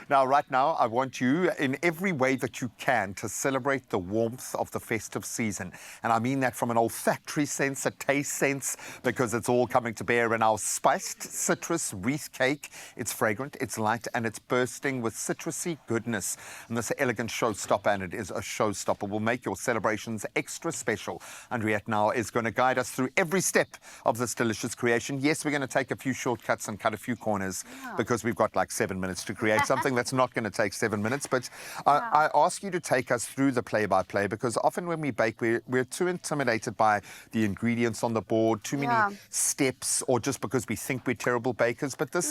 Now, right now, I want you, in every way that you can, to celebrate the warmth of the festive season. And I mean that from an olfactory sense, a taste sense, because it's all coming to bear in our spiced citrus wreath cake. It's fragrant, it's light, and it's bursting with citrusy goodness. And this elegant showstopper, and it is a showstopper, will make your celebrations extra special. Andriette now is going to guide us through every step of this delicious creation. Yes, we're going to take a few shortcuts and cut a few corners because we've got like 7 minutes to create something that's not going to take 7 minutes. But I ask you to take us through the play-by-play, because often when we bake, we're too intimidated by the ingredients on the board, too many steps, or just because we think we're terrible bakers. But this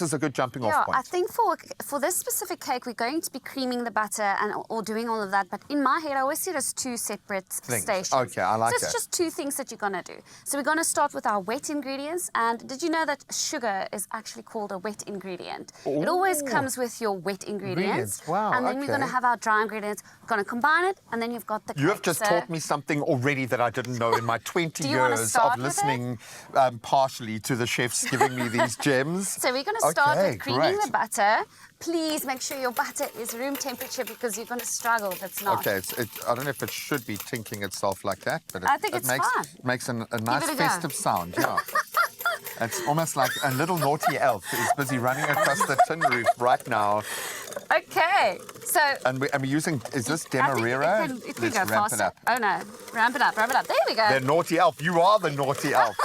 is a good jumping off point. I think for this specific cake, we're going to be creaming the butter and or doing all of that. But in my head, I always see it as two separate stations. Okay, I like that. So it's just two things that you're going to do. So we're going to start with our wet ingredients. And did you know that sugar is actually called a wet ingredient? Ooh. It always comes with your wet ingredients. Wow, and then we're going to have our dry ingredients. We're going to combine it, and then you've got the cake. You have just taught me something already that I didn't know in my 20 years of listening partially to the chefs giving me these gems. So we're going to start with creaming the butter. Please make sure your butter is room temperature, because you're going to struggle if it's not. Okay, I don't know if it should be tinking itself like that, but I think it's fine. It makes a nice festive sound, yeah. It's almost like a little naughty elf is busy running across the tin roof right now. Okay, so... And we're using, is this Demerara? It can go ramp faster. it up. Oh no, ramp it up. There we go. The naughty elf, you are the naughty elf.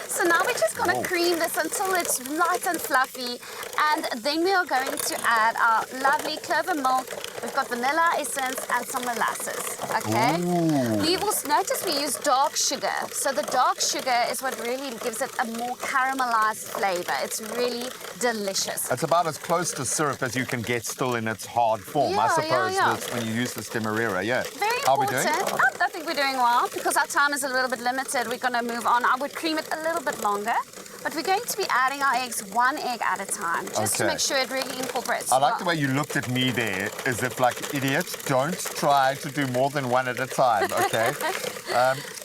So now we're just going to cream this until it's light and fluffy, and then we are going to add our lovely clover milk. We've got vanilla essence and some molasses, okay? Ooh. We will notice we use dark sugar. So the dark sugar is what really gives it a more caramelized flavor. It's really delicious. It's about as close to syrup as you can get still in its hard form, I suppose, this, when you use this Demerara, Very important. How are we doing? I think we're doing well, because our time is a little bit limited. We're going to move on. I would cream it a little bit longer, but we're going to be adding our eggs 1 egg at a time, just to make sure it really incorporates. I like the way you looked at me there, as if like, idiot, don't try to do more than one at a time, okay?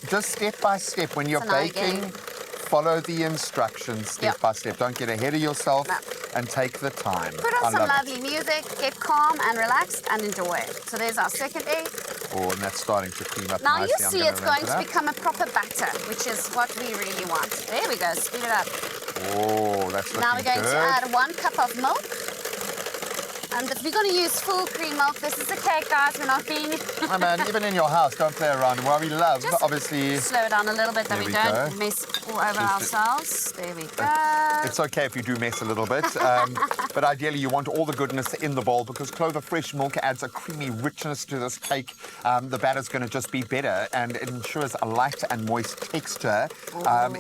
Just step by step, when you're baking, follow the instructions step by step. Don't get ahead of yourself and take the time. Put on some lovely music, get calm and relaxed, and enjoy. So there's our second egg. Oh, and that's starting to cream up now nicely. Now you see it's going to become a proper batter, which is what we really want. There we go, speed it up. Oh, that's looking good. Now we're going to add 1 cup of milk. And if we're going to use full cream milk, this is a cake, guys. We're not being... Oh, man, even in your house, don't play around. Well, we love, just obviously... slow it down a little bit, that we don't mess all over ourselves. There we go. It's okay if you do mess a little bit, but ideally you want all the goodness in the bowl, because Clover fresh milk adds a creamy richness to this cake. The batter's going to just be better, and it ensures a light and moist texture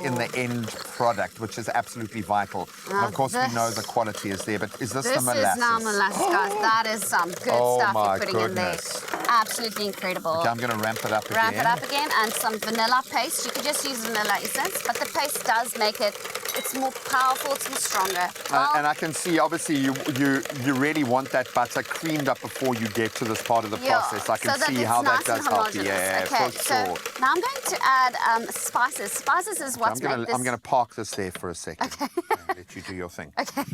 in the end product, which is absolutely vital. And of course, we know the quality is there, but is this the molasses? This is now molasses, guys. That is some good stuff you're putting in there. Absolutely incredible. Okay, I'm going to ramp it up again. Ramp it up again, and some vanilla paste. You could just use vanilla essence, but the paste does make it, it's more powerful, it's more stronger. And I can see, obviously, you really want that butter creamed up before you get to this part of the process. I can see how that does help you. Yeah, okay, for sure. So now I'm going to add spices. Spices is what's I'm going to park this there for a second. Okay. And let you do your thing. Okay.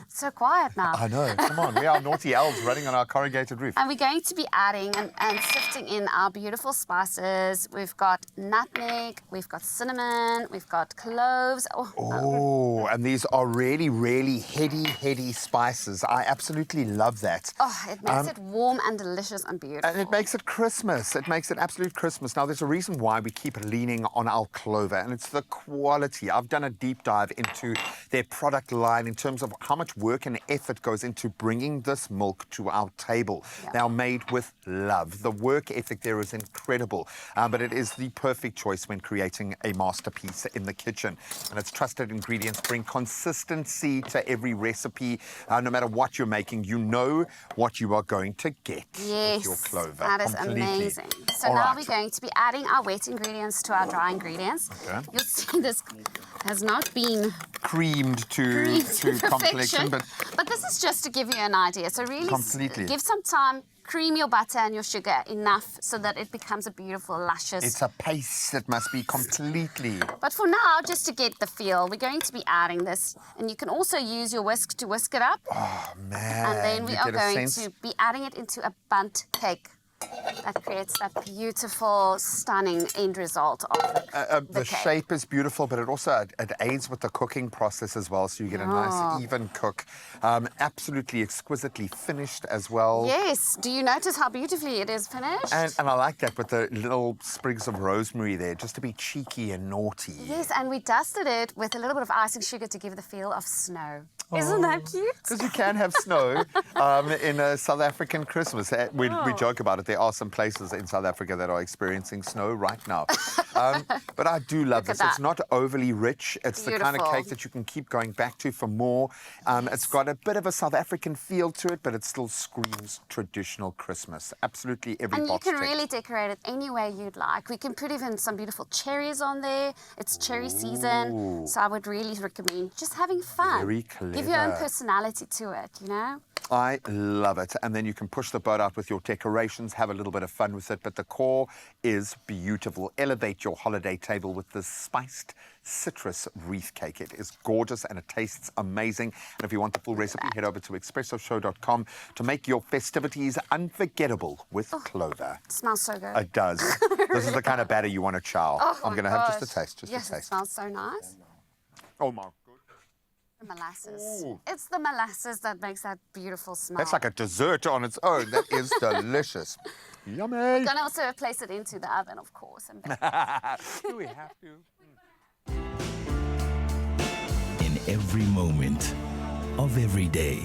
So quiet now. I know. Come on. We are naughty elves running on our corrugated roof. And we're going to be adding and sifting in our beautiful spices. We've got nutmeg, we've got cinnamon, we've got cloves. Oh, and these are really, really heady spices. I absolutely love that. Oh, it makes it warm and delicious and beautiful. And it makes it Christmas. It makes it absolute Christmas. Now, there's a reason why we keep leaning on our Clover, and it's the quality. I've done a deep dive into their product line in terms of how much work and effort goes into bringing this milk to our table. Now, made with love. The work ethic there is incredible, but it is the perfect choice when creating a masterpiece in the kitchen. And its trusted ingredients bring consistency to every recipe. No matter what you're making, you know what you are going to get with your Clover. That is amazing. So now we're going to be adding our wet ingredients to our dry ingredients. Okay. You'll see this has not been creamed to complexion, but this is just to give you an idea. So really give some time, cream your butter and your sugar enough so that it becomes a beautiful, luscious... It's a paste that must be completely... But for now, just to get the feel, we're going to be adding this. And you can also use your whisk to whisk it up. Oh, man. And then we you are get a going sense. to be adding it into a bundt cake. That creates that beautiful, stunning end result of The cake. shape is beautiful, but it also it aids with the cooking process as well, so you get a nice, even cook. Absolutely exquisitely finished as well. Yes. Do you notice how beautifully it is finished? And I like that with the little sprigs of rosemary there, just to be cheeky and naughty. Yes, and we dusted it with a little bit of icing sugar to give the feel of snow. Isn't that cute? Because you can have snow in a South African Christmas. We joke about it. There are some places in South Africa that are experiencing snow right now. But I do love this. It's not overly rich. It's the kind of cake that you can keep going back to for more. It's got a bit of a South African feel to it, but it still screams traditional Christmas. Absolutely every And you box can ticked. really decorate it any way you'd like. We can put even some beautiful cherries on there. It's cherry season, so I would really recommend just having fun. Very clever. Give your own personality to it, you know? I love it. And then you can push the boat out with your decorations, have a little bit of fun with it. But the core is beautiful. Elevate your holiday table with this spiced citrus wreath cake. It is gorgeous and it tastes amazing. And if you want the full recipe, head over to expressoshow.com to make your festivities unforgettable with Clover. It smells so good. It does. This is the kind of batter you want to chow. I'm going to have just a taste. Yes, it smells so nice. Oh, my. The molasses. Ooh. It's the molasses that makes that beautiful smell. That's like a dessert on its own. That is delicious. Yummy. We're going to also place it into the oven, of course. And Do we have to? In every moment of every day,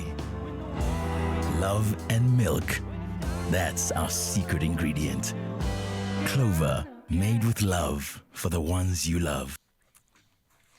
love and milk. That's our secret ingredient. Clover, made with love for the ones you love.